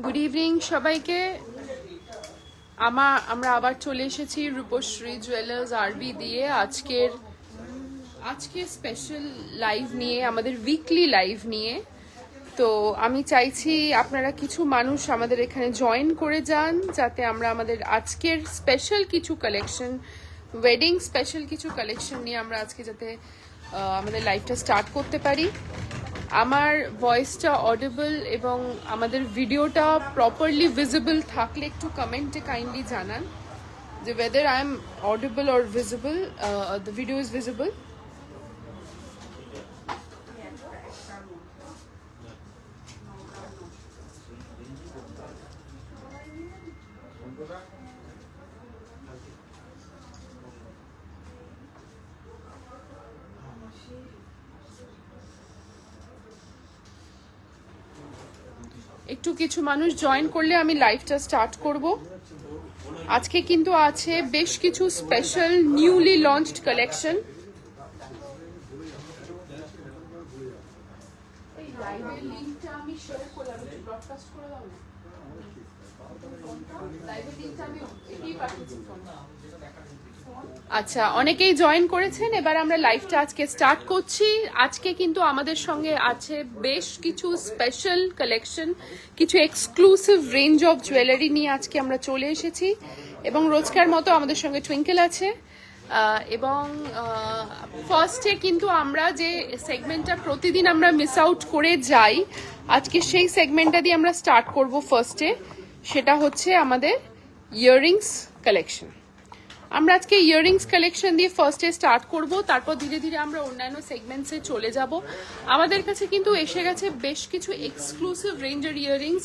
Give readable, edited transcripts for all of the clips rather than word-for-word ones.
Good evening সবাইকে। আমরা আবার চলে এসেছি রূপশ্রী জুয়েলার্স আরবি দিয়ে আজকের স্পেশাল লাইভ নিয়ে, আমাদের উইকলি লাইভ নিয়ে। তো আমি চাইছি আপনারা কিছু মানুষ আমাদের এখানে জয়েন করে যান, যাতে আমরা আমাদের আজকের স্পেশাল কিছু কালেকশন, ওয়েডিং স্পেশাল কিছু কালেকশন নিয়ে আমরা আজকে যাতে আমাদের লাইভটা স্টার্ট করতে পারি। আমার ভয়েসটা অডিবল এবং আমাদের ভিডিওটা প্রপারলি ভিজিবল থাকলে একটু কমেন্টে কাইন্ডলি জানান যে whether I am audible or visible, the video is visible. একটু কিছু মানুষ জয়েন করলে আমি লাইভটা স্টার্ট করব। আজকে কিন্তু আছে বেশ কিছু স্পেশাল নিউলি লঞ্চড কালেকশন। এই লাইভের লিংকটা আমি শেয়ার করলাম, একটু ব্রডকাস্ট করে দাও না। লাইভের লিংকটা আমি এটাই পাঠিয়েছি। আচ্ছা, অনেকেই জয়েন করেছেন। এবার আমরা লাইভটা আজকে স্টার্ট করছি। আজকে কিন্তু আমাদের সঙ্গে আছে বেশ কিছু স্পেশাল কালেকশন, কিছু এক্সক্লুসিভ রেঞ্জ অফ জুয়েলারি নিয়ে আজকে আমরা চলে এসেছি। এবং রোজকার মতো আমাদের সঙ্গে টুইঙ্কেল আছে। এবং ফার্স্টে কিন্তু আমরা যে সেগমেন্টটা প্রতিদিন আমরা মিস আউট করে যাই, আজকে সেই সেগমেন্টটা দিয়ে আমরা স্টার্ট করব। ফার্স্টে সেটা হচ্ছে আমাদের ইয়াররিংস কালেকশন। আমরা আজকে ইয়াররিংস কালেকশন দিয়ে ফার্স্টে স্টার্ট করব, তারপর ধীরে ধীরে আমরা অন্যান্য সেগমেন্টসে চলে যাব। আমাদের কাছে কিন্তু এসে গেছে বেশ কিছু এক্সক্লুসিভ রেঞ্জের ইয়াররিংস,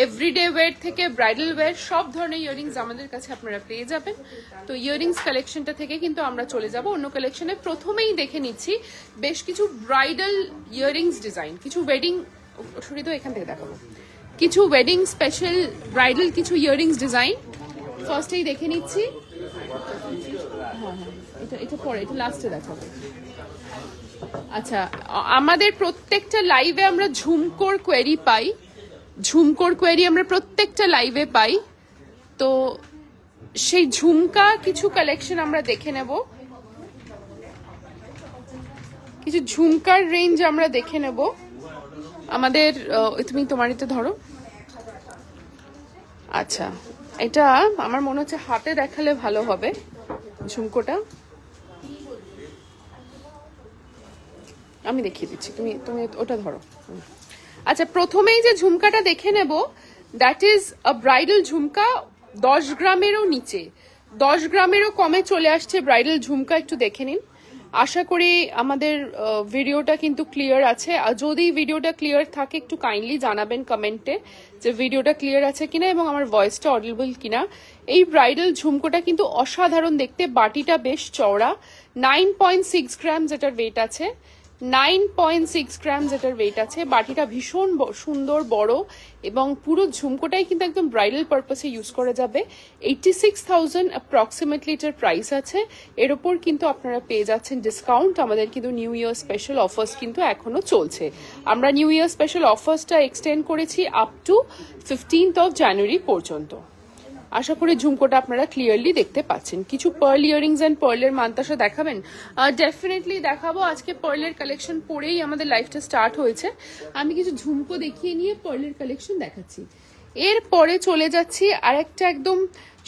এভরিডে ওয়্যার থেকে ব্রাইডাল ওয়্যার, সব ধরনের ইয়াররিংস আমাদের কাছে আপনারা পেয়ে যাবেন। তো ইয়াররিংস কালেকশনটা থেকে কিন্তু আমরা চলে যাব অন্য কালেকশনে। প্রথমেই দেখে নিচ্ছি বেশ কিছু ব্রাইডাল ইয়াররিংস ডিজাইন, কিছু ওয়েডিং, সরি তো এখান থেকে দেখাবো, কিছু ওয়েডিং স্পেশাল ব্রাইডাল কিছু ইয়াররিংস ডিজাইন ফার্স্টেই দেখে নিচ্ছি। এটা পরে, এটা লাস্টে দেখাবো। আচ্ছা, আমাদের প্রত্যেকটা লাইভে আমরা ঝুমকোর কোয়েরি পাই, ঝুমকোর কোয়েরি আমরা প্রত্যেকটা লাইভে পাই। তো সেই ঝুমকা কিছু কালেকশন আমরা দেখে নেব, কিছু ঝুমকার রেঞ্জ আমরা দেখে নেব আমাদের। তুমি তোমার এটা ধরো। আচ্ছা, এটা আমার মনে হচ্ছে হাতে দেখালে ভালো হবে ঝুমকোটা। আমি দেখিয়ে দিচ্ছি, তুমি ওটা ধরো। আচ্ছা, প্রথমেই যে ঝুমকাটা দেখে নেব, দ্যাট ইজ আ ব্রাইডাল ঝুমকা, 10 গ্রামেরও নিচে, 10 গ্রামেরও কমে চলে আসছে ব্রাইডাল ঝুমকা। একটু দেখে নিন। আশা করি আমাদের ভিডিওটা কিন্তু ক্লিয়ার আছে। আর যদি ভিডিওটা ক্লিয়ার থাকে একটু কাইন্ডলি জানাবেন কমেন্টে যে ভিডিওটা ক্লিয়ার আছে কিনা এবং আমার ভয়েসটা অডিবল কিনা। এই ব্রাইডাল ঝুমকোটা কিন্তু অসাধারণ দেখতে, বাটিটা বেশ চওড়া, 9.6 গ্রাম যেটার ওয়েট আছে, 9.6 গ্রাম যেটার ওয়েট আছে। বাটিটা ভীষণ সুন্দর বড় এবং পুরো ঝুমকোটাই কিন্তু একদম ব্রাইডাল পারপাসে ইউজ করা যাবে। 86,000 অ্যাপ্রক্সিমেটলি এটার প্রাইস আছে। এর ওপর কিন্তু আপনারা পেয়ে যাচ্ছেন ডিসকাউন্ট। আমাদের কিন্তু নিউ ইয়ার স্পেশাল অফার্স কিন্তু এখনো চলছে। আমরা নিউ ইয়ার স্পেশাল অফার্সটা এক্সটেন্ড করেছি up to 15th of January পর্যন্ত। আশা করি ঝুমকোটা আপনারা ক্লিয়ারলি দেখতে পাচ্ছেন। কিছু পার্ল ইয়ারিংস অ্যান্ড পার্লের মানতাসা দেখাবেন? ডেফিনেটলি দেখাবো। আজকে পার্লের কালেকশন পরেই আমাদের লাইফটা স্টার্ট হয়েছে। আমি কিছু ঝুমকো দেখিয়ে নিয়ে পার্লের কালেকশন দেখাচ্ছি। এরপরে চলে যাচ্ছি আরেকটা একদম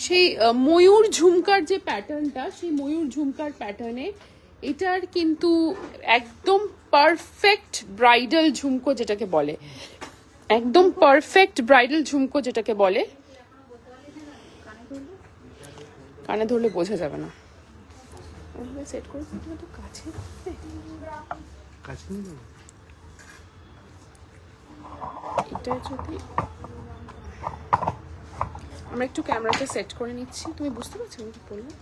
সেই ময়ূর ঝুমকার যে প্যাটার্নটা, সেই ময়ূর ঝুমকার প্যাটার্নে এটার কিন্তু একদম পারফেক্ট ব্রাইডাল ঝুমকো যেটাকে বলে, একদম পারফেক্ট ব্রাইডাল ঝুমকো যেটাকে বলে। কানে ধরলে বোঝা যাবে না। সেট করে তো কাছে এটা যদি আমরা একটু ক্যামেরাটা সেট করে নিচ্ছি, তুমি বুঝতে পারছো আমি কি বললাম?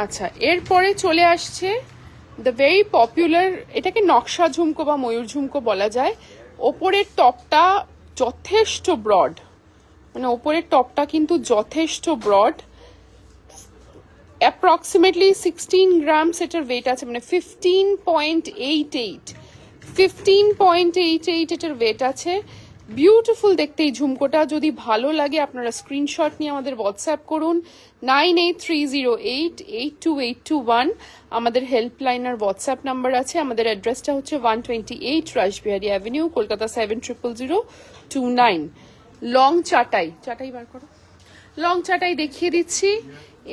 আচ্ছা, এরপরে চলে আসছে দ্য ভেরি পপুলার, এটাকে নকশা ঝুমকো বা ময়ূর ঝুমকো বলা যায়। ওপরের টপটা যথেষ্ট ব্রড, মানে ওপরের টপটা কিন্তু যথেষ্ট ব্রড। অ্যাপ্রক্সিমেটলি 16 গ্রামস এটার ওয়েট আছে, মানে 15.88 এটার ওয়েট আছে। বিউটিফুল দেখতে এই ঝুমকোটা। যদি ভালো লাগে আপনারা স্ক্রিনশট নিয়ে আমাদের হোয়াটসঅ্যাপ করুন 9830882821। আমাদের হেল্পলাইনের হোয়াটসঅ্যাপ নাম্বার আছে। আমাদের অ্যাড্রেসটা হচ্ছে 128 রাসবিহারী অ্যাভিনিউ, কলকাতা 700029। লং চাটাই, চাটাই বার করো, লং চাটাই দেখিয়ে দিচ্ছি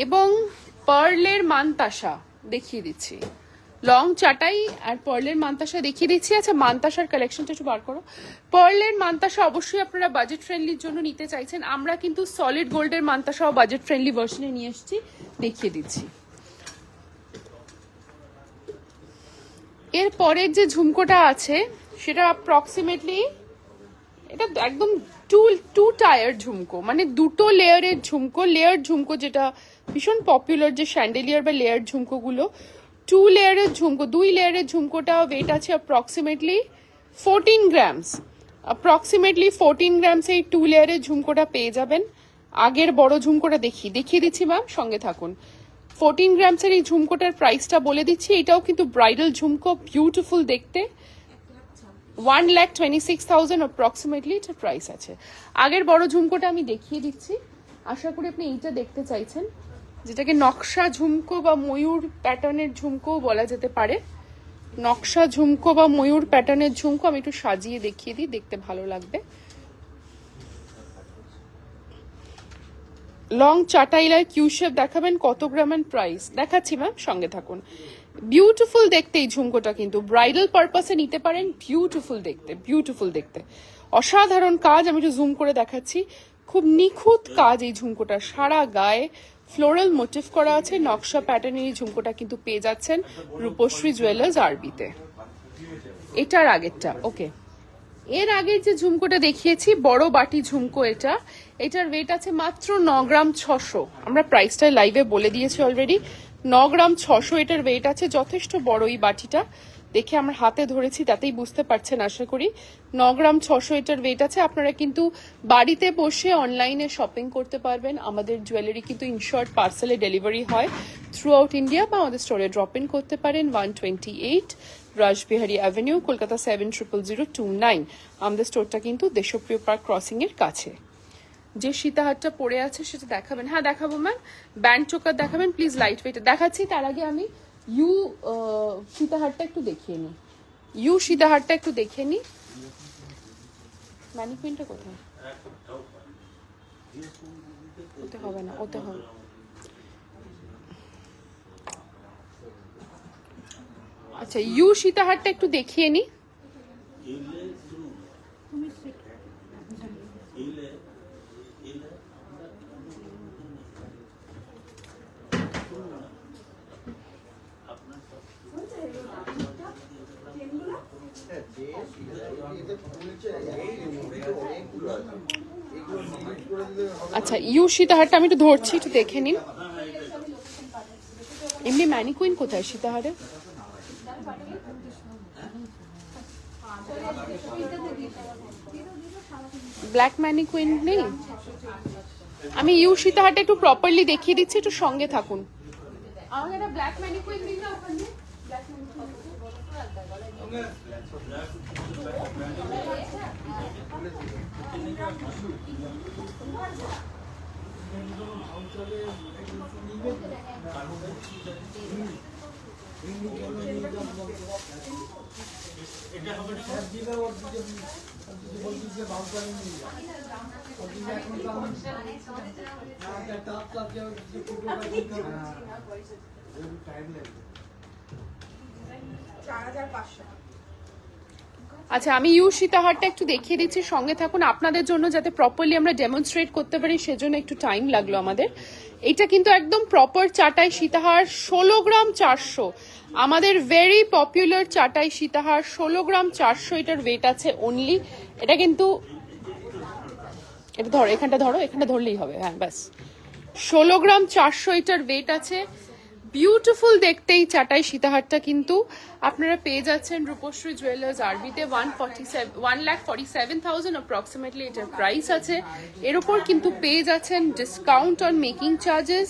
এবং পার্লের মানতাসা দেখিয়ে দিচ্ছি। লং চাটাই আর পার্লের মানতাসা দেখিয়ে দিচ্ছি। আচ্ছা মানতাসার কালেকশনটা একটু বার করো। পার্লের মানতাসা অবশ্যই আপনারা বাজেট ফ্রেন্ডলির জন্য নিতে চাইছেন, আমরা কিন্তু সলিড গোল্ডের মানতাসাও বাজেট ফ্রেন্ডলি ভার্সনে নিয়ে এসেছি, দেখিয়ে দিচ্ছি। এর পরের যে ঝুমকোটা আছে সেটা অ্যাপ্রক্সিমেটলি, এটা একদম টু টায়ার ঝুমকো, মানে দুটো লেয়ারের ঝুমকো। লেয়ার ঝুমকো যেটা ভীষণ পপুলার, যে শ্যান্ডেলিয়ার বা লেয়ার ঝুমকোগুলো, 2 লেয়ারের ঝুমকো। 2 লেয়ারের ঝুমকোটা ওয়েট আছে অ্যাপ্রক্সিমেটলি 14 গ্রামস। অ্যাপ্রক্সিমেটলি 14 গ্রামস এই 2 লেয়ারের ঝুমকোটা পেয়ে যাবেন। আগের বড় ঝুমকোটা দেখিয়ে দিচ্ছি ম্যাম, সঙ্গে থাকুন। 14 গ্রামসের এই ঝুমকোটার প্রাইসটা বলে দিচ্ছি। এটাও কিন্তু ব্রাইডাল ঝুমকো, বিউটিফুল দেখতে। 1,26,000 অ্যাপ্রক্সিমেটলি এটার প্রাইস আছে। আগের বড় ঝুমকোটা আমি দেখিয়ে দিচ্ছি, আশা করি আপনি এইটা দেখতে চাইছেন, যেটাকে নকশা ঝুমকো বা ময়ূর প্যাটার্নের ঝুমকো বলা যেতে পারে। নকশা ঝুমকো বা ময়ূর প্যাটার্নের ঝুমকো। আমি একটু সাজিয়ে দেখিয়ে দিই, দেখতে ভালো লাগবে। লং চাটাইলার কিউ শেপ দেখাবেন, কত গ্রামের প্রাইস দেখাচ্ছি ম্যাম, সঙ্গে থাকুন। বিউটিফুল দেখতে এই ঝুমকোটা, কিন্তু ব্রাইডাল পারপাসে নিতে পারেন। বিউটিফুল দেখতে অসাধারণ কাজ। আমি একটু জুম করে দেখাচ্ছি, খুব নিখুঁত কাজ এই ঝুমকোটা। সারা গায়ে ফ্লোরাল মোটিভ করা আছে, নকশা প্যাটার্নের এই ঝুমকোটা কিন্তু পেয়ে যাচ্ছেন রূপশ্রী জুয়েলার্স আরবিতে। এটার আগেরটা ওকে। এর আগের যে ঝুমকোটা দেখিয়েছি বড় বাটি ঝুমকো, এটার ওয়েট আছে মাত্র 9 গ্রাম 600। আমরা প্রাইসটা লাইভে বলে দিয়েছি অলরেডি, 9 গ্রাম 600 এটার ওয়েট আছে। যথেষ্ট বড় এই বাটিটা, দেখে আমার হাতে ধরেছি তাতেই বুঝতে পারছেন আশা করি। 9 গ্রাম 600 এটার ওয়েট আছে। আপনারা কিন্তু বাড়িতে বসে অনলাইনে শপিং করতে পারবেন। আমাদের জুয়েলারি কিন্তু ইনশর্ট পার্সেলে ডেলিভারি হয় থ্রু আউট ইন্ডিয়া, বা আমাদের স্টোরে ড্রপ ইন করতে পারেন 128 রাসবিহারী অ্যাভিনিউ, কলকাতা 700029। আমাদের স্টোরটা কিন্তু দেশপ্রিয় পার্ক ক্রসিং এর কাছে। যে সীতাহারটা পড়ে আছে সেটা দেখাবেন? হ্যাঁ দেখাবো ম্যাম। ব্যান্ড চোকার দেখাবেন প্লিজ, লাইট ওয়েট দেখাচ্ছি। তার আগে আমি সীতাহারটা একটু দেখিয়ে নিই। সীতাহারটা একটু দেখে নিই। ম্যানিকুইনটা কোথায়? ওতে হবে না, ওতে হবে। আচ্ছা সীতাহারটা একটু দেখিয়ে নিই। আচ্ছা সীতাহারটা আমি একটু ধরছি, একটু দেখে নিন। এমনি ম্যানিকুইন কোথায় সীতাহারে? ব্ল্যাক ম্যানিকুইন নেই। আমি সীতাহারটা একটু প্রপারলি দেখিয়ে দিচ্ছি, একটু সঙ্গে থাকুন। আমাকে একটা ব্ল্যাক ম্যানিকুইন দিন না ওখানে। আচ্ছা আমি সীতাহারটা একটু দেখিয়ে দিচ্ছি, সঙ্গে থাকুন। আপনাদের জন্য যাতে প্রপারলি আমরা ডেমনস্ট্রেট করতে পারি সেজন্য একটু টাইম লাগলো আমাদের। এটা কিন্তু একদম প্রপার চাটাই সীতাহার, 16 গ্রাম 400। আমাদের ভেরি পপুলার চাটাই সীতাহার, 16 গ্রাম 400 এটার ওয়েট আছে অনলি। এটা কিন্তু এটা ধরো, এখানটা ধরো, এখানটা ধরলেই হবে। হ্যাঁ ব্যাস, 16 গ্রাম 400 এটার ওয়েট আছে। বিউটিফুল দেখতেই চাটাই সীতাহারটা কিন্তু আপনারা পেয়ে যাচ্ছেন রূপশ্রী জুয়েলার্স আরবিতে 1,47,000 অ্যাপ্রক্সিমেটলি এটার প্রাইস আছে। এর উপর কিন্তু পেয়ে যাচ্ছেন discount on making charges.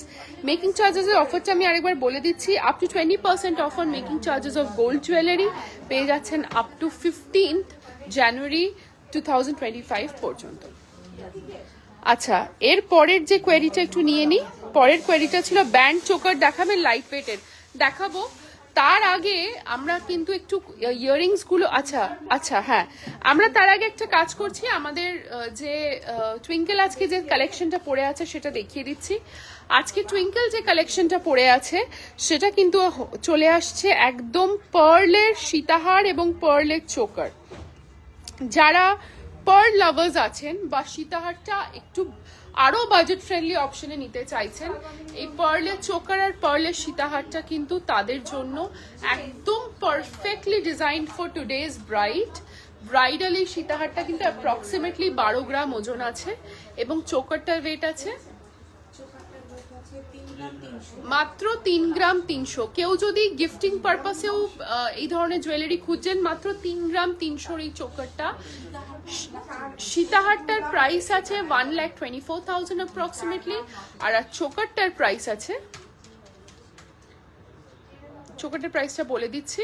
Making চার্জেসের অফারটা আমি আরেকবার বলে দিচ্ছি, up to 20% off on making charges of gold jewellery পেয়ে যাচ্ছেন আপ টু 15th জানুয়ারি 2025 পর্যন্ত। আচ্ছা, এর পরের যে কোয়েরিটা একটু নিয়ে নিই। পরের কোয়েরিটা ছিল ব্যান্ড চোকার দেখাবেন, লাইট ওয়েটের দেখাবো। তার আগে আমরা কিন্তু একটু ইয়াররিংস গুলো, আচ্ছা হ্যাঁ, আমরা তার আগে একটা কাজ করছি, আমাদের যে টুইঙ্কেল আজকে যে কালেকশনটা পড়ে আছে সেটা দেখিয়ে দিচ্ছি। আজকে টুইঙ্কেল যে কালেকশনটা পড়ে আছে সেটা কিন্তু চলে আসছে একদম পার্লের সীতাহার এবং পার্লের চোকার। যারা পার্ল লাভার্স আছেন বা সীতাহারটা একটু আরো বাজেট ফ্রেন্ডলি অপশনে নিতে চাইছেন, এই পার্লের চোকার আর পার্লের সীতাহারটা কিন্তু তাদের জন্য একদম perfectly designed for today's bridal. এই সীতাহারটা কিন্তু অ্যাপ্রক্সিমেটলি 12 গ্রাম ওজন আছে এবং চোকারটার ওয়েট আছে মাত্র 3 গ্রাম 300। কেউ যদি গিফটিং পারপাসেও এই ধরনের জুয়েলারি খুঁজছেন, মাত্র 3 গ্রাম 300 এই চোকারটা। সীতাহারটার প্রাইস আছে 1,24,000 অ্যাপ্রক্সিমেটলি, আর চোকারটার প্রাইস আছে, চোকারটার প্রাইসটা বলে দিচ্ছি,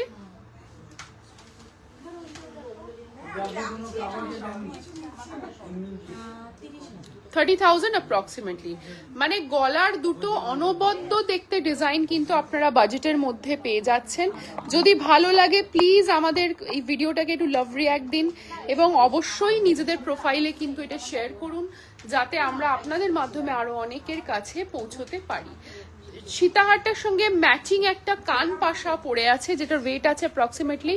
30,000 অ্যাপ্রক্সিমেটলি। মানে গলার দুটো অনবদ্য দেখতে ডিজাইন কিন্তু আপনারা বাজেটের মধ্যে পেয়ে যাচ্ছেন। যদি ভালো লাগে প্লিজ আমাদের এই ভিডিওটাকে একটু লাভ রিঅ্যাক্ট দিন এবং অবশ্যই নিজেদের প্রোফাইলে কিন্তু এটা শেয়ার করুন, যাতে আমরা আপনাদের মাধ্যমে আরো অনেকের কাছে পৌঁছতে পারি। সীতাহারটার সঙ্গে ম্যাচিং একটা কান পাশা পড়ে আছে, যেটার ওয়েট আছে অ্যাপ্রক্সিমেটলি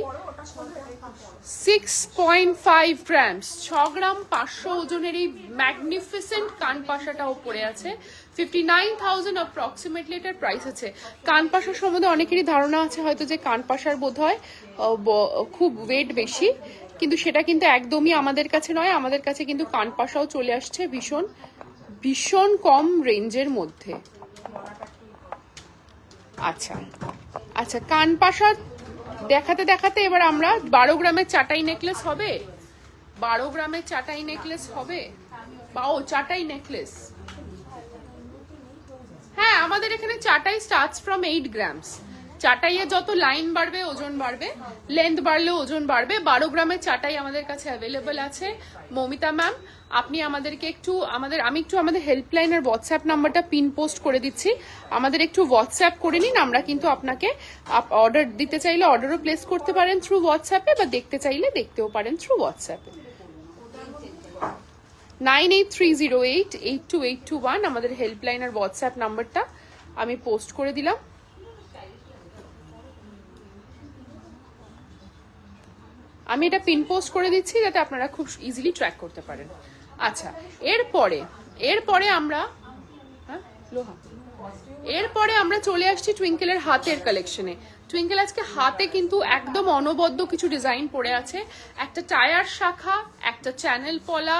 6.5 গ্রামস, 6 গ্রাম 500 ওজনের এই ম্যাগনিফিসেন্ট কান পাশাটাও পড়ে আছে। 59,000 অ্যাপ্রক্সিমেটলি এটার প্রাইস আছে। কান পাশার সম্বন্ধে অনেকেরই ধারণা আছে হয়তো যে কান পাশার বোধ হয় খুব ওয়েট বেশি, কিন্তু সেটা কিন্তু একদমই আমাদের কাছে নয়। আমাদের কাছে কিন্তু কান পাশাও চলে আসছে ভীষণ ভীষণ কম রেঞ্জের মধ্যে। আচ্ছা আচ্ছা, কান পাশা দেখাতে দেখাতে এবার আমরা 12 গ্রামের চাটাই নেকলেস হবে, 12 গ্রামের চাটাই নেকলেস হবে, বা ও চাটাই নেকলেস, হ্যাঁ আমাদের এখানে চাটাই স্টার্টস ফ্রম 8 গ্রামস। চাটাইয়ে যত লাইন বাড়বে ওজন বাড়বে, লেন্থ বাড়লে ওজন বাড়বে। 12 গ্রামের চাটাই আমাদের কাছে অ্যাভেলেবল আছে। মমিতা ম্যাম, আপনি আমাদেরকে একটু আমি একটু আমাদের হেল্পলাইন আর হোয়াটসঅ্যাপ নাম্বারটা পিন পোস্ট করে দিচ্ছি, আমাদের একটু হোয়াটসঅ্যাপ করে নিন। আমরা কিন্তু আপনাকে অর্ডার দিতে চাইলে অর্ডারও প্লেস করতে পারেন থ্রু হোয়াটসঅ্যাপে, বা দেখতে চাইলে দেখতেও পারেন থ্রু হোয়াটসঅ্যাপে। 9830882821 আমাদের হেল্পলাইন আর হোয়াটসঅ্যাপ নাম্বারটা আমি পোস্ট করে দিলাম। আমি এটা পিন পোস্ট করে দিচ্ছি যাতে আপনারা খুব ইজিলি ট্র্যাক করতে পারেন। আচ্ছা, এরপরে আমরা চলে আসছি টুইঙ্কেলের হাতের কালেকশনে। টুইঙ্কেল আজকে হাতে কিন্তু একদম অনবদ্য কিছু ডিজাইন পড়ে আছে, একটা টায়ার শাখা, একটা চ্যানেল পলা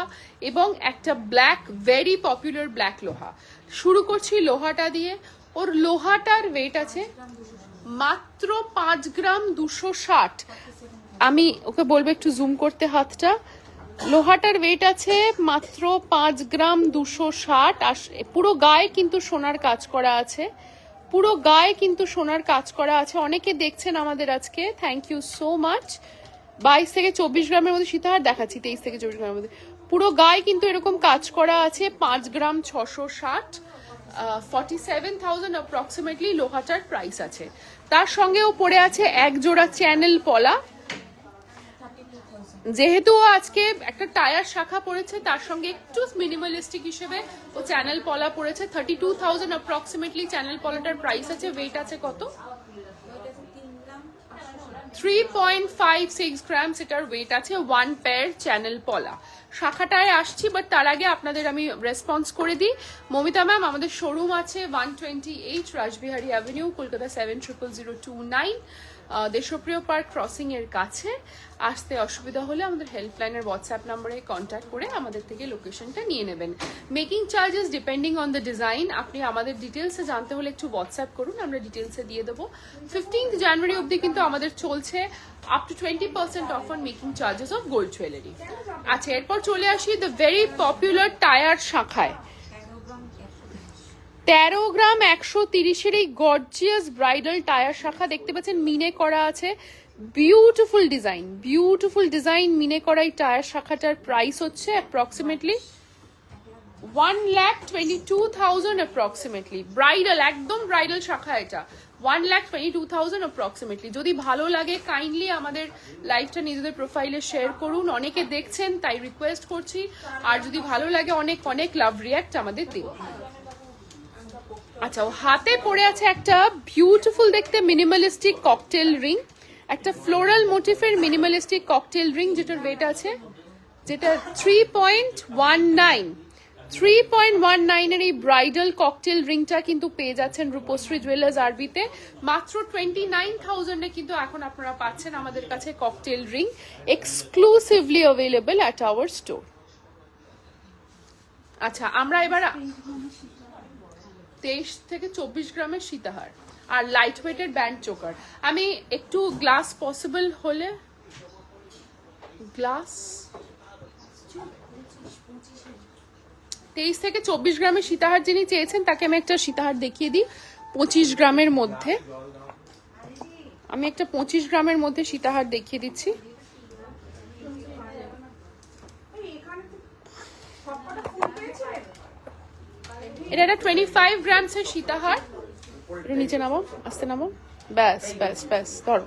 এবং একটা ব্ল্যাক, ভেরি পপুলার ব্ল্যাক লোহা। শুরু করছি লোহাটা দিয়ে। ওর লোহাটার ওয়েট আছে মাত্র 5 গ্রাম 260। আমি ওকে বলবো একটু জুম করতে হাতটা। লোহাটার ওয়েট আছে মাত্র 5 গ্রাম 260। আর পুরো গায়ে কিন্তু সোনার কাজ করা আছে, পুরো গায়ে কিন্তু সোনার কাজ করা আছে। অনেকে দেখছেন আমাদের আজকে, থ্যাংক ইউ সো মাচ। 22 থেকে 24 গ্রামের মধ্যে সীতাহার দেখাচ্ছি, 23 থেকে 24 গ্রামের মধ্যে পুরো গায়ে কিন্তু এরকম কাজ করা আছে। 5 গ্রাম 660, 47,000 অ্যাপ্রক্সিমেটলি লোহাটার প্রাইস আছে। তার সঙ্গেও পড়ে আছে এক জোড়া চ্যানেল পলা। যেহেতু আজকে একটা টায়ার শাখা পড়েছে, তার সঙ্গে একটু মিনিমালিস্টিক হিসেবে ও চ্যানেল পলা পড়েছে। 32,000 অ্যাপ্রক্সিমেটলি চ্যানেল পলাটার প্রাইস আছে। ওয়েট আছে কত? 3.56 গ্রামস এটার ওয়েট আছে। 1 পেয়ার চ্যানেল পলা। শাখাটায় আসছি, বাট তার আগে আপনাদের আমি রেসপন্স করে দিই। মমিতা ম্যাম, আমাদের শোরুম আছে 128 রাসবিহারী অ্যাভিনিউ, কলকাতা 700029। দেশপ্রিয় পার্ক ক্রসিং এর কাছে। আসতে অসুবিধা হলে আমাদের হেল্পলাইনের হোয়াটসঅ্যাপ নাম্বারে কন্ট্যাক্ট করে আমাদের থেকে লোকেশনটা নিয়ে নেবেন। Making charges depending on the design. আপনি আমাদের ডিটেলসে জানতে হলে একটু হোয়াটসঅ্যাপ করুন, আমরা ডিটেলসে দিয়ে দেবো। 15th জানুয়ারি অবধি কিন্তু আমাদের চলছে up to 20% off on making charges of gold jewellery. আচ্ছা, এরপর চলে আসি দ্য ভেরি পপুলার টায়ার শাখায়। 13 গ্রাম 130-এর এই গর্জিয়াস ব্রাইডাল টায়ার শাখা দেখতে পাচ্ছেন, মিনে করা আছে। বিউটিফুল ডিজাইন মিনে করা এই টায়ার শাখাটার প্রাইস হচ্ছে অ্যাপ্রক্সিমেটলি 1,22,000 অ্যাপ্রক্সিমেটলি। ব্রাইডাল, একদম ব্রাইডাল শাখা এটা। 1,22,000 অ্যাপ্রক্সিমেটলি। যদি ভালো লাগে কাইন্ডলি আমাদের লাইভটা নিজেদের প্রোফাইলে শেয়ার করুন। অনেকে দেখছেন তাই রিকোয়েস্ট করছি, আর যদি ভালো লাগে অনেক অনেক লাভ রিয়াক্ট আমাদের দিন। আচ্ছা, ও হাতে পড়ে আছে একটা বিউটিফুল দেখতে মিনিমালিস্টিক ককটেল রিং, একটা ফ্লোরাল মোটিফের মিনিমালিস্টিক ককটেল রিং, যেটার ওয়েট আছে, যেটা 3.19 এর এই ব্রাইডাল ককটেল রিংটা কিন্তু পেয়ে যাচ্ছেন রূপশ্রী জুয়েলার্স আরবিতে মাত্র 29,000 এ। কিন্তু এখন আপনারা পাচ্ছেন আমাদের কাছে cocktail ring exclusively available at our store. আচ্ছা, আমরা এবার 23 থেকে 24 গ্রামের সীতাহার আর লাইট ওয়েটের ব্যান্ড চোকার। আমি একটু গ্লাস পসিবল হলে গ্লাস 23 থেকে 24 গ্রামের সীতাহার যিনি চেয়েছেন তাকে আমি একটা সীতাহার দেখিয়ে দিই 25 গ্রামের মধ্যে। আমি একটা 25 গ্রামের মধ্যে সীতাহার দেখিয়ে দিচ্ছি। এটা একটা 25 গ্রামস এর সীতাহার। একটু নিচে নামো, আস্তে নামো, ব্যাস ব্যাস ব্যাস ধরো।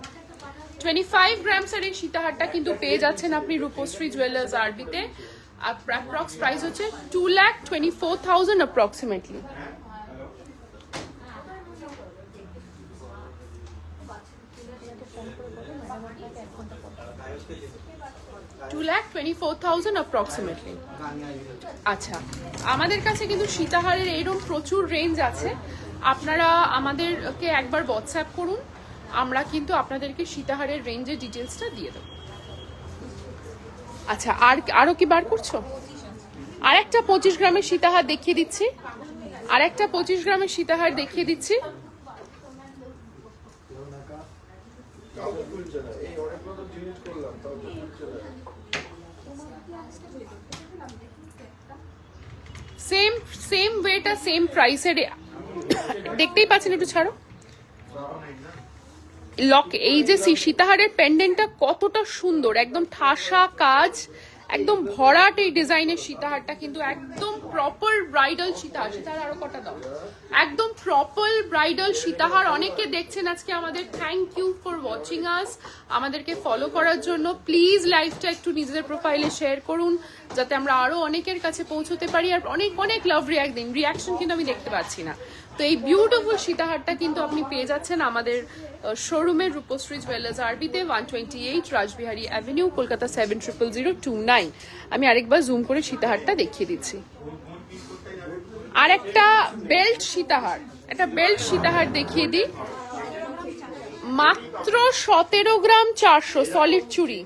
25 গ্রামস এর এই সীতাহারটা কিন্তু পেয়ে যাচ্ছেন আপনি রূপশ্রী জুয়েলার্স আরবিতে। অ্যাপ্রক্স প্রাইস হচ্ছে 2,24,000 অ্যাপ্রক্সিমেটলি। $2,24,000 আচ্ছা, আমাদের কাছে কিন্তু সীতাহারের এইরকম প্রচুর রেঞ্জ আছে। আপনারা আমাদেরকে একবার হোয়াটসঅ্যাপ করুন, আমরা কিন্তু আপনাদেরকে সীতাহারের রেঞ্জের ডিটেলসটা দিয়ে দেবো। আচ্ছা, আরো কি বার করছো? আর একটা 25 গ্রামের সীতাহার দেখিয়ে দিচ্ছি, আর একটা 25 গ্রামের সীতাহার দেখিয়ে দিচ্ছি। সেম ওয়েট আর সেম প্রাইসের দেখতেই পাচ্ছেন। একটু ছাড়ো লক। এই যে সীতাহারের পেন্ডেন্টটা কতটা সুন্দর, একদম ঠাসা কাজ, একদম ভরাট এই ডিজাইনের সীতাহারটা কিন্তু একদম প্রপার ব্রাইডাল সীতাহার। সীতাহার আরো কটা দাও, একদম প্রপার ব্রাইডাল সীতাহার। অনেকে দেখছেন আজকে আমাদের, thank you for watching us, আমাদেরকে ফলো করার জন্য। প্লিজ লাইভটা একটু নিজেদের প্রোফাইলে শেয়ার করুন যাতে আমরা আরো অনেকের কাছে পৌঁছতে পারি, আর অনেক অনেক লাভ রিয়াক্ট দিন। রিয়াকশন কিন্তু আমি দেখতে পাচ্ছি না। তো এই বিউটিফুল সীতাহারটা কিন্তু আপনি পেয়ে যাচ্ছেন আমাদের শোরুমের রূপশ্রী জুয়েলার্স আরবিতে, 128 রাসবিহারী অ্যাভিনিউ, কলকাতা 700029। আমি আরেকবার জুম করে সীতাহারটা দেখিয়ে দিচ্ছি। আর একটা বেল্ট সীতাহার, একটা বেল্ট সীতাহার দেখিয়ে দিই, মাত্র 17 গ্রাম 400 সলিড চুড়ি,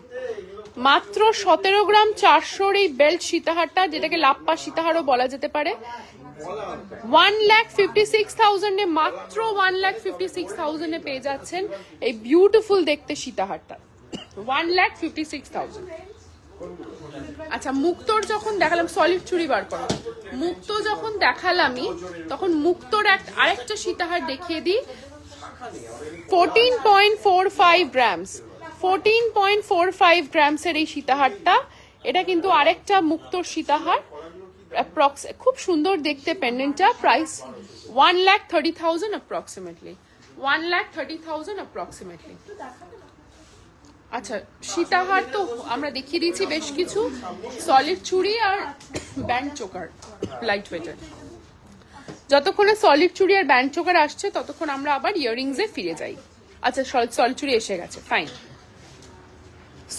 মাত্র 17 গ্রাম 400 এই বেল্ট সীতাহারটা, যেটাকে লাপ্পা সীতাহারও বলা যেতে পারে। 1,56,000 এ, মাত্র 1,56,000 এ পেয়ে যাচ্ছেন এই বিউটিফুল দেখতে সীতাহারটা। 1,56,000। আচ্ছা, মুক্তোর যখন দেখালাম, সলিড চুড়ি বার করো, মুক্তো যখন দেখালামই তখন মুক্তোর আরেকটা সীতাহার দেখিয়ে দিই। 14.45 গ্রামস, 14.45 গ্রামসের এই সীতাহারটা। এটা কিন্তু আরেকটা মুক্তোর সীতাহার, খুব সুন্দর দেখতে পেন্ডেন্টটা। Price 1,30,000 approximately, 1,30,000 approximately. আচ্ছা, সীতাহার তো আমরা দেখিয়ে দিয়েছি বেশ কিছু, সলিড চুড়ি আর ব্যান্ড চোকার লাইট ওয়েটের। যতক্ষণে সলিড চুড়ি আর ব্যান্ড চোকার আসছে ততক্ষণ আমরা আবার ইয়াররিংসে ফিরে যাই। আচ্ছা, সলিড চুড়ি এসে গেছে, ফাইন।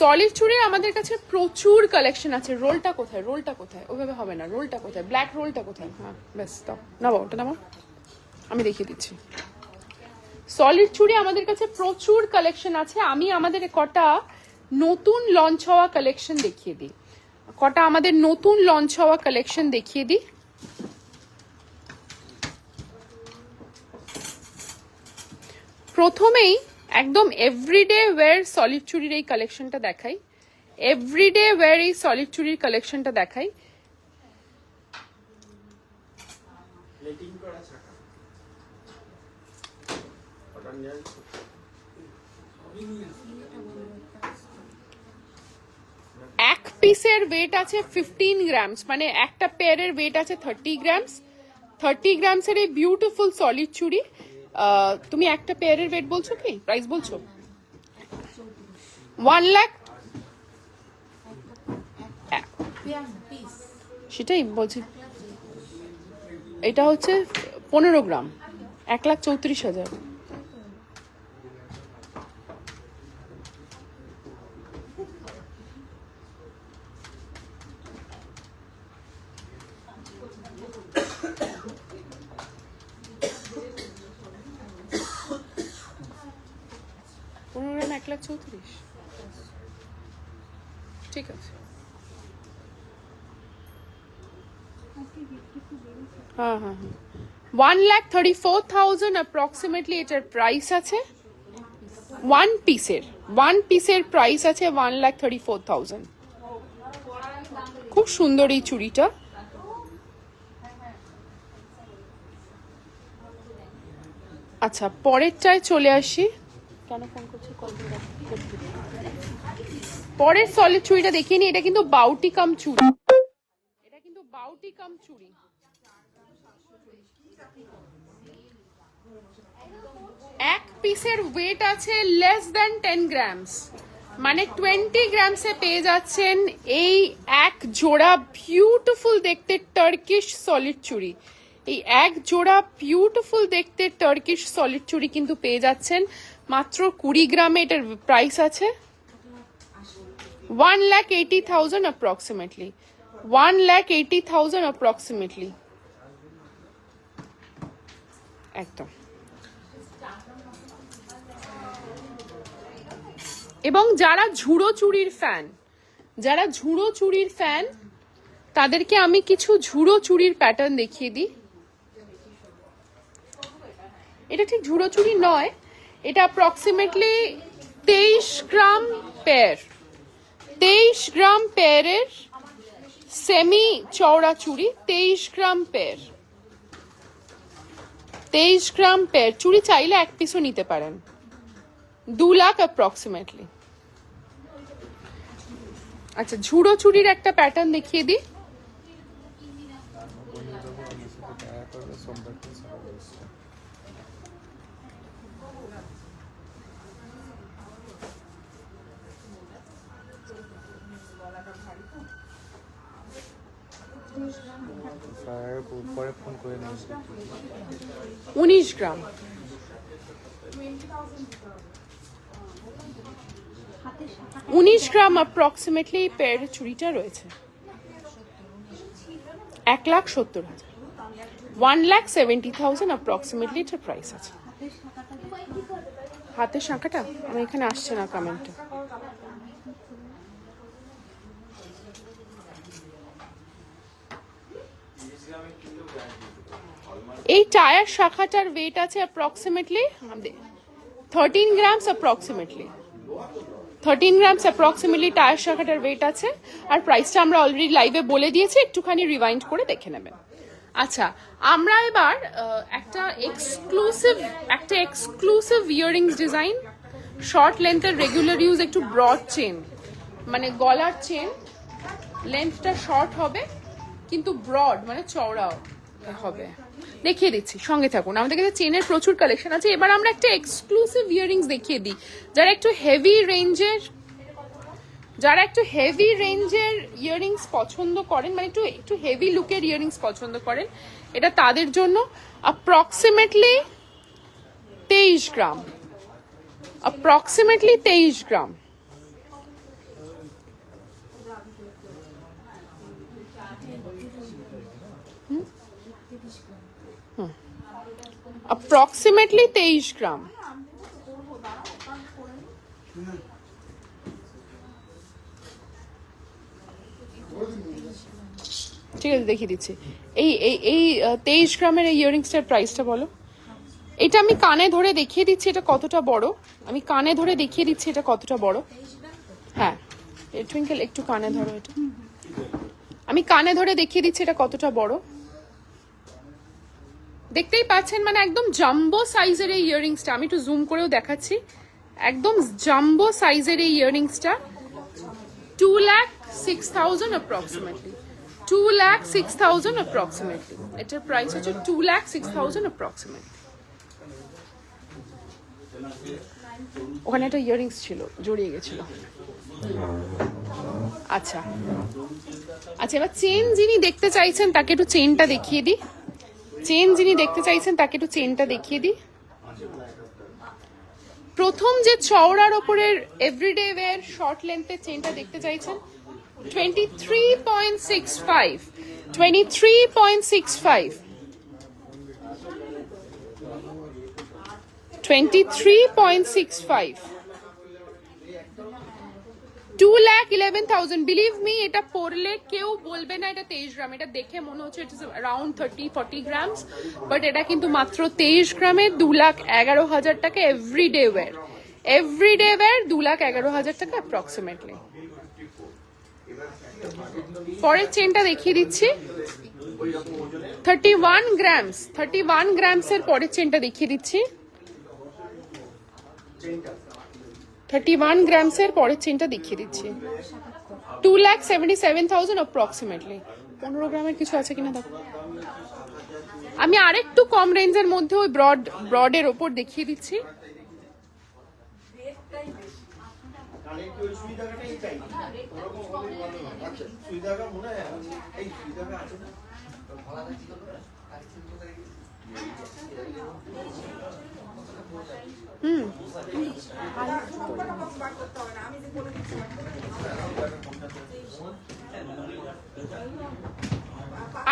সলিড চুড়ির আমাদের কাছে প্রচুর কালেকশন আছে। রোলটা কোথায়, রোলটা কোথায়? ওইভাবে হবে না, রোলটা কোথায়, ব্ল্যাক রোলটা কোথায়? হ্যাঁ, ব্যাস দাও, নাও ওটা নাও, আমি দেখিয়ে দিচ্ছি। সলিড চুড়ি আমাদের কাছে প্রচুর কালেকশন আছে। আমি আমাদের কটা নতুন লঞ্চ হওয়া কালেকশন দেখিয়ে দিই, কটা আমাদের নতুন লঞ্চ হওয়া কালেকশন দেখিয়ে দিই। প্রথমেই একদম এভরিডে ওয়্যার সলিড চুড়ির এই কালেকশনটা দেখাই, এভরিডে ওয়্যার এই সলিড চুড়ির কালেকশনটা দেখাই। এক পিসের ওয়েট আছে 15 গ্রামস, মানে একটা পেয়ারের ওয়েট আছে 30 গ্রামস। 30 গ্রামসের এই বিউটিফুল সলিড চুড়ি। তুমি একটা পেয়ারের ওয়েট বলছো কি, প্রাইস বলছো? 1 লাখ, সেটাই বলছি। এটা হচ্ছে 15 গ্রাম, 1,34,000। গ্রাম 1,34,000, ঠিক আছে। হ্যাঁ হ্যাঁ হ্যাঁ, 1,34,000 অ্যাপ্রক্সিমেটলি এটার প্রাইস আছে। ওয়ান পিসের প্রাইস আছে 1,34,000। খুব সুন্দর এই চুড়িটা। আচ্ছা, পরেরটায় চলে আসি। কেন ফোন করছি? পরের সলিড চুড়িটা দেখিয়ে নি। এটা কিন্তু বাউটি কাম চুড়ি, এটা কিন্তু বাউটি কাম চুড়ি। এক পিসের ওয়েট আছে লেস দেন 10 গ্রামস, মানে 20 গ্রামসে পেয়ে যাচ্ছেন এই এক জোড়া বিউটিফুল দেখতে টার্কিশ সলিড চুড়ি। এই এক জোড়া বিউটিফুল দেখতে টার্কিশ সলিড চুড়ি কিন্তু পেয়ে যাচ্ছেন মাত্র 20 গ্রামে। এটার প্রাইস আছে 1,80,000 অ্যাপ্রক্সিমেটলি, 1,80,000 অ্যাপ্রক্সিমেটলি, একদম। এবং যারা ঝুড়ো চুড়ির ফ্যান, তাদেরকে আমি কিছু ঝুড়ো চুড়ির প্যাটার্ন দেখিয়ে দিই। এটা ঠিক ঝুড়ো চুড়ি নয়, এটা অ্যাপ্রক্সিমেটলি 23 গ্রাম পেয়ার, 23 গ্রাম পেয়ারের সেমি চওড়া চুড়ি। 23 গ্রাম পেয়ার, 23 গ্রাম পেয়ার চুড়ি। চাইলে এক পিসও নিতে পারেন। 2 লাখ অ্যাপ্রক্সিমেটলি। আচ্ছা, ঝুড়ো চুড়ির একটা প্যাটার্ন দেখিয়ে দিই। পরে ফোন করে 19 গ্রাম, 19 গ্রাম অ্যাপ্রক্সিমেটলি এই পেয়ারের চুড়িটা রয়েছে। 1,70,000, 1,70,000 অ্যাপ্রক্সিমেটলি এটার প্রাইস আছে। হাতের শাঁখাটা আমার এখানে আসছে না কমেন্টে। এই টায়ার শাখাটার ওয়েট আছে approximately 13 grams approximately, 13 grams approximately tyre শাখাটার ওয়েট আছে। আর প্রাইসটা আমরা অলরেডি লাইভে বলে দিয়েছি, একটুখানি রিভাইন্ড করে দেখে নেবেন। আচ্ছা, আমরা এবার একটা এক্সক্লুসিভ ইয়াররিংস ডিজাইন, শর্ট লেন্থের রেগুলার ইউজ, একটু ব্রড চেন, মানে গলার চেন লেন্থটা শর্ট হবে কিন্তু ব্রড মানে চওড়াও হবে। দেখিয়ে দিচ্ছি, সঙ্গে থাকুন। আমাদের কাছে চেনের প্রচুর কালেকশন আছে। এবার আমরা একটা এক্সক্লুসিভ ইয়াররিংস দেখিয়ে দিই। যারা একটু হেভি রেঞ্জের ইয়াররিংস পছন্দ করেন, মানে একটু হেভি লুকের ইয়াররিংস পছন্দ করেন, এটা তাদের জন্য। অ্যাপ্রক্সিমেটলি 23 গ্রাম, অ্যাপ্রক্সিমেটলি 23 গ্রাম। অ্যাপ্রক্সিমেটলি 23 গ্রাম। ঠিক আছে দেখিয়ে দিচ্ছি। এই এই এই 23 গ্রামের এই ইয়াররিংসটার প্রাইসটা বলো। এটা আমি কানে ধরে দেখিয়ে দিচ্ছি এটা কতটা বড়, আমি কানে ধরে দেখিয়ে দিচ্ছি এটা কতটা বড়। হ্যাঁ টুইঙ্কেল একটু কানে ধরো, এটা আমি কানে ধরে দেখিয়ে দিচ্ছি এটা কতটা বড়। দেখতেই পাচ্ছেন মানে একদম জাম্বো সাইজের এই ইয়াররিংসটা, আমি একটু জুম করেও দেখাচ্ছি, একদম জাম্বো সাইজের এই ইয়াররিংসটা 2,06,000 অ্যাপ্রক্সিমেটলি, 2,06,000 অ্যাপ্রক্সিমেটলি। এটার প্রাইস হচ্ছে 2,06,000 অ্যাপ্রক্সিমেটলি। ওখানে একটা ইয়াররিংস ছিল জড়িয়ে গেছিল। আচ্ছা আচ্ছা, এবার চেন যিনি দেখতে চাইছেন তাকে একটু চেনটা দেখিয়ে দিই, চেন যিনি দেখতে চাইছেন তাকে একটু চেনটা দেখিয়ে দিই। প্রথম যে চওড়ার ওপরের এভরিডে ওয়্যার শর্ট লেন্থের চেনটা দেখতে চাইছেন 23.65, 23.65, 23.65, 2,11,000। বিলিভ মি এটা পরলে কেউ বলবে না এটা 23 গ্রাম, এটা দেখে মনে হচ্ছে it is around 30-40 grams, but এটা কিন্তু মাত্র 23 গ্রামে 2,11,000 টাকা এভরিডে ওয়্যার, এভরিডে ওয়্যার 2,11,000 টাকা অ্যাপ্রক্সিমেটলি। পরের চেনটা দেখিয়ে দিচ্ছি 31 গ্রামস, 31 গ্রামসের পরের চেনটা দেখিয়ে দিচ্ছি 31 গ্রামসের পরের চেনটা দেখিয়ে দিচ্ছি 2,77,000 অ্যাপ্রক্সিমেটলি। 15 গ্রামের কিছু আছে কিনা দেখো। আমি আরেকটু কম রেঞ্জের মধ্যে ওই ব্রডের ওপর দেখিয়ে দিচ্ছি।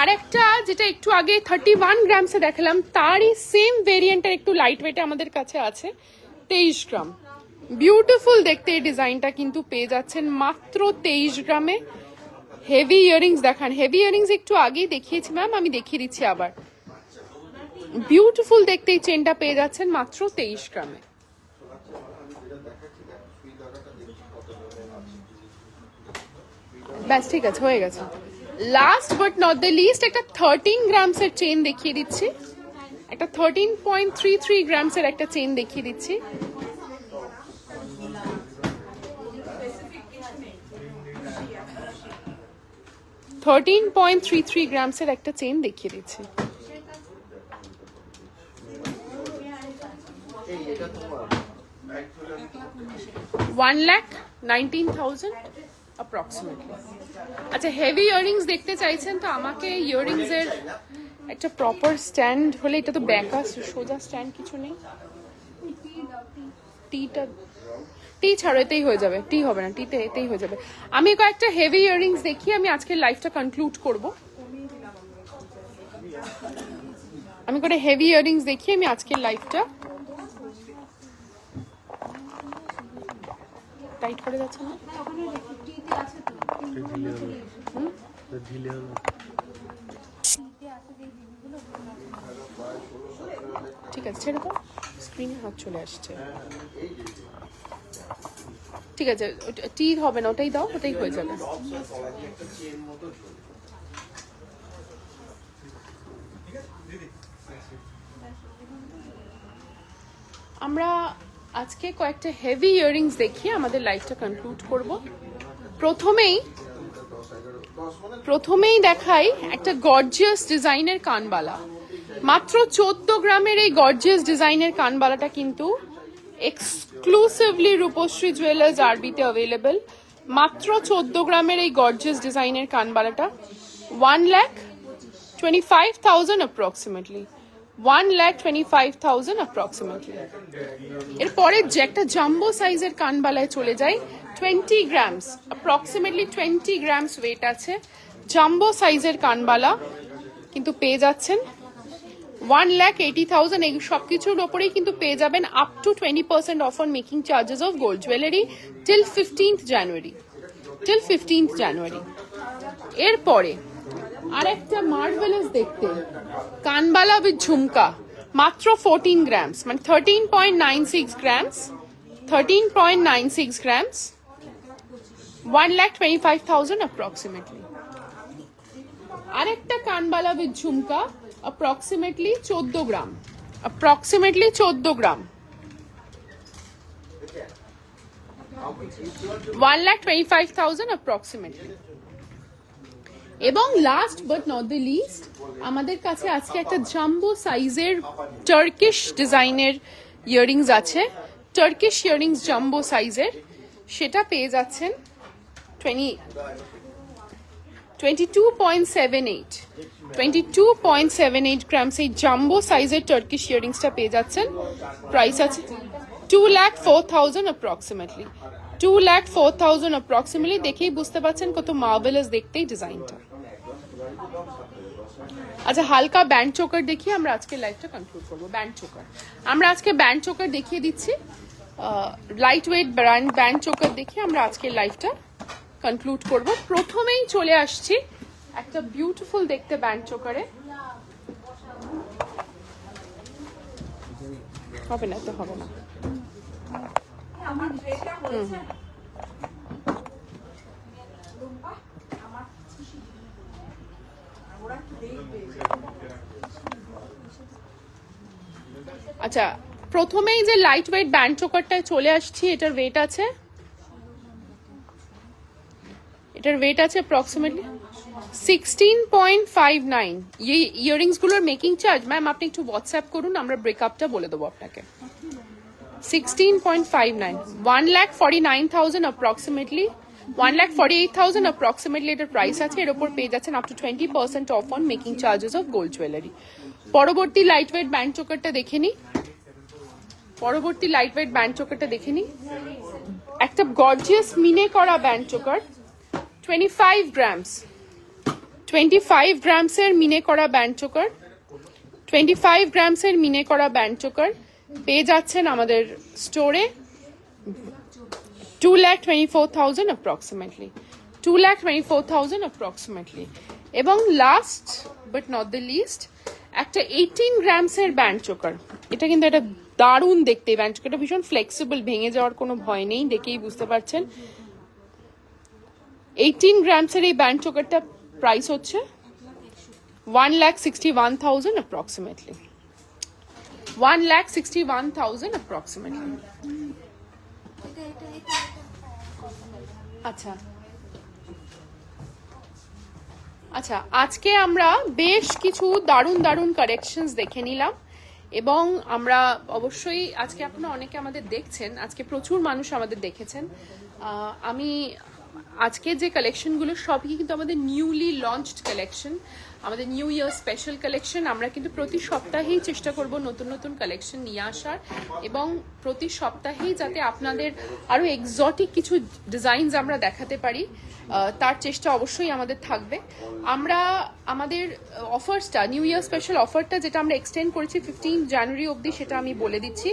আরেকটা যেটা একটু আগে 31 গ্রামসে দেখালাম তারই সেম ভেরিয়েন্টের একটু লাইট ওয়েটে আমাদের কাছে আছে 23 গ্রাম। বিউটিফুল দেখতে এই ডিজাইনটা কিন্তু পেয়ে যাচ্ছেন মাত্র 23 গ্রামে। হেভি ইয়াররিংস দেখান, হেভি ইয়াররিংস একটু আগেই দেখিয়েছি ম্যাম, আমি দেখিয়ে দিচ্ছি আবার। বিউটিফুল দেখতে এই চেনটা পেয়ে যাচ্ছেন মাত্র 23 গ্রামে। ব্যাস ঠিক আছে, হয়ে গেছে। Last but not the least একটা 13 গ্রামসের চেন দেখিয়ে দিচ্ছি, একটা 13.33 গ্রামসের একটা চেন দেখিয়ে দিচ্ছি। $13.33 গ্রামসের একটা চেন দেখিয়ে দিচ্ছি। $1,19,000 অ্যাপ্রক্সিমেটলি। আচ্ছা হেভি ইয়াররিংস দেখতে চাইছেন তো আমাকে ইয়াররিংস এর একটা প্রপার স্ট্যান্ড হলে, এটা তো ব্যাকা সোজা স্ট্যান্ড কিছু নেই, টি ছাড়ো এতেই হয়ে যাবে, টি হবে না, টিতে এতেই হয়ে যাবে। আমি কয়েকটা হেভি ইয়াররিংস দেখি, আমি আজকের লাইফটা কনক্লুড করব। আমি কয়েকটা হেভি ইয়াররিংস দেখি, আমি আজকের লাইফটা টাইট করে যাচ্ছে না, ঠিক আছে ছেড়ে দাও, স্ক্রিনে হাত চলে আসছে। ঠিক আছে টি হবে না, ওটাই দাও, ওটাই হয়ে যাবে। আমরা আজকে কয়েকটা হেভি ইয়াররিংস দেখিয়ে আমাদের লাইফটা কনক্লুড করব। প্রথমেই দেখাই একটা গর্জিয়াস ডিজাইনের কানবালা। মাত্র 14 গ্রামের এই গর্জিয়াস ডিজাইনের কানবালাটা কিন্তু এক্সক্লুসিভলি রূপশ্রী জুয়েলার্স আরবিতে অ্যাভেলেবল। মাত্র 14 গ্রামের এই গর্জিয়াস ডিজাইনের কানবালাটা 1,25,000 অ্যাপ্রক্সিমেটলি, 1,25,000 অ্যাপ্রক্সিমেটলি। এরপরে যে একটা জাম্বো সাইজের কানবালায় চলে যায় 20 গ্রামস, অ্যাপ্রক্সিমেটলি 20 গ্রামস ওয়েট আছে। জাম্বো সাইজের কানবালা কিন্তু পেয়ে যাচ্ছেন 1,80,000। এই সব কিছুর ওপরেই কিন্তু পেয়ে যাবেন up to 20% off on making charges of gold jewellery till 15th জানুয়ারি। এরপরে আর একটা মার্ভেলাস দেখতে কানবালা উইথ ঝুমকা, মাত্র 14 গ্রামস, মানে 13.96 গ্রামস, 13.96 গ্রামস, 1,25,000 approximately. আরেকটা কানবালা উইথ ঝুমকা, approximately 14 gram, approximately 14 gram, 1,25,000 approximately. এবং last but not the list, আমাদের কাছে আজকে একটা জাম্বো সাইজের টার্কিশ ডিজাইনের ইয়াররিংস আছে, টার্কিশ ইয়াররিংস জাম্বো সাইজের, সেটা পেয়ে যাচ্ছেন 22.78 গ্রামস এই জাম্বো সাইজের টার্কিশ ইয়াররিংসটা পেয়ে যাচ্ছেন। প্রাইস আছে 2,04,000 approximately, 2,04,000 approximately। দেখেই বুঝতে পারছেন কত মার্ভেলাস দেখতেই ডিজাইনটা। আচ্ছা, হালকা ব্যান্ড চোকার দেখিয়ে আমরা আজকে লাইভটা কনক্লুড করবো। ব্যান্ড চোকার, আমরা আজকে ব্যান্ড চোকার দেখিয়ে দিচ্ছি, লাইট ওয়েট ব্যান্ড চোকার দেখিয়ে আমরা আজকে লাইভটা কনক্লুড করব। প্রথমেই চলে আসছি একটা বিউটিফুল দেখতে ব্যান্ড চোকারে, হবে না তো হবে না, আচ্ছা প্রথমেই যে লাইট ওয়েট ব্যান্ড চোকারটায় চলে আসছি, এটার ওয়েট আছে, অ্যাপ্রক্সিমেটলি 16.59। এই ইয়াররিংস গুলোর মেকিং চার্জ ম্যাম আপনি একটু হোয়াটসঅ্যাপ করুন, আমরা ব্রেকআপটা বলে দেবো আপনাকে। 16.59, 1,49,000 approximately, 1,48,000 approximately এটার প্রাইস আছে। এর উপর পেয়ে যাচ্ছেন up to 20% off on making charges of gold jewellery. পরবর্তী লাইট ওয়েট ব্যান্ড চোকারটা দেখে নি, একটা গর্জিয়াস মিনে করা ব্যান্ড চোকার, 25 গ্রামস, 25 গ্রামসের মিনে করা ব্যান্ড চোকার, 25 গ্রামসের মিনে করা ব্যান্ড চোকার পেয়ে যাচ্ছেন আমাদের স্টোরে 2,24,000 approximately, 2,24,000 approximately। এবং last but not the least একটা 18 গ্রামসের ব্যান্ড চোকার, এটা কিন্তু একটা দারুণ দেখতে ব্যান্ড চোকারটা, ভীষণ ফ্লেক্সিবল, ভেঙে যাওয়ার কোনো ভয় নেই, দেখেই বুঝতে পারছেন। 18 গ্রামসের এই ব্যান্ড চোকারটা প্রাইস হচ্ছে 1,61,000 approximately, 1,61,000 approximately। আচ্ছা আচ্ছা, আজকে আমরা বেশ কিছু দারুণ দারুণ কালেকশনস দেখে নিলাম, এবং আমরা অবশ্যই আজকে আপনারা অনেকে আমাদের দেখছেন, আজকে প্রচুর মানুষ আমাদের দেখেছেন। আমি আজকে যে কালেকশনগুলো সবই কিন্তু আমাদের নিউলি লঞ্চড কালেকশন, আমাদের নিউ ইয়ার স্পেশাল কালেকশন। আমরা কিন্তু প্রতি সপ্তাহেই চেষ্টা করব নতুন নতুন কালেকশন নিয়ে আসার, এবং প্রতি সপ্তাহেই যাতে আপনাদের আরও এক্সোটিক কিছু ডিজাইনস আমরা দেখাতে পারি, তার চেষ্টা অবশ্যই আমাদের থাকবে। আমরা আমাদের অফার্সটা, নিউ ইয়ার স্পেশাল অফারটা যেটা আমরা এক্সটেন্ড করেছি 15 জানুয়ারি অবধি, সেটা আমি বলে দিচ্ছি।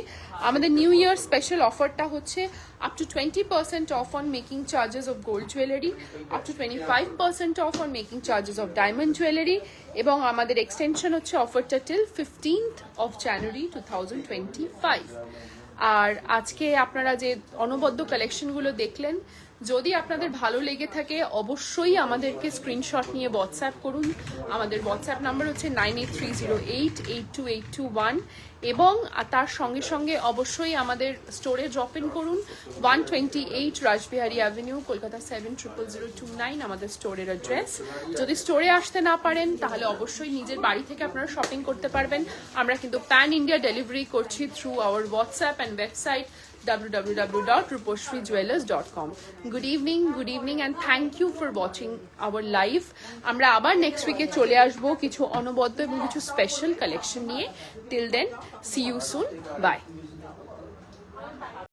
আমাদের নিউ ইয়ার স্পেশাল অফারটা হচ্ছে up to 20% off on making charges of gold jewelry, up to 25% off on making charges of diamond jewelry, এবং আমাদের এক্সটেনশন হচ্ছে অফারটা টিল 15th of January 2025। আর আজকে আপনারা যে অনবদ্য কালেকশনগুলো দেখলেন, যদি আপনাদের ভালো লেগে থাকে অবশ্যই আমাদেরকে স্ক্রিনশট নিয়ে হোয়াটসঅ্যাপ করুন। আমাদের হোয়াটসঅ্যাপ নাম্বার হচ্ছে 9830882821, এবং তার সঙ্গে সঙ্গে অবশ্যই আমাদের স্টোরে ড্রপ ইন করুন। 128 রাসবিহারী অ্যাভিনিউ, কলকাতা 700029 আমাদের স্টোরের অ্যাড্রেস। যদি স্টোরে আসতে না পারেন তাহলে অবশ্যই নিজের বাড়ি থেকে আপনারা শপিং করতে পারবেন। আমরা কিন্তু প্যান ইন্ডিয়া ডেলিভারি করছি through hour WhatsApp and website www.ruposhrijewellers.com. Good evening and thank you for watching our live. আমরা আবার নেক্সট উইকে চলে আসবো কিছু অনবদ্য এবং কিছু স্পেশাল কালেকশন নিয়ে। Till then, see you soon. Bye.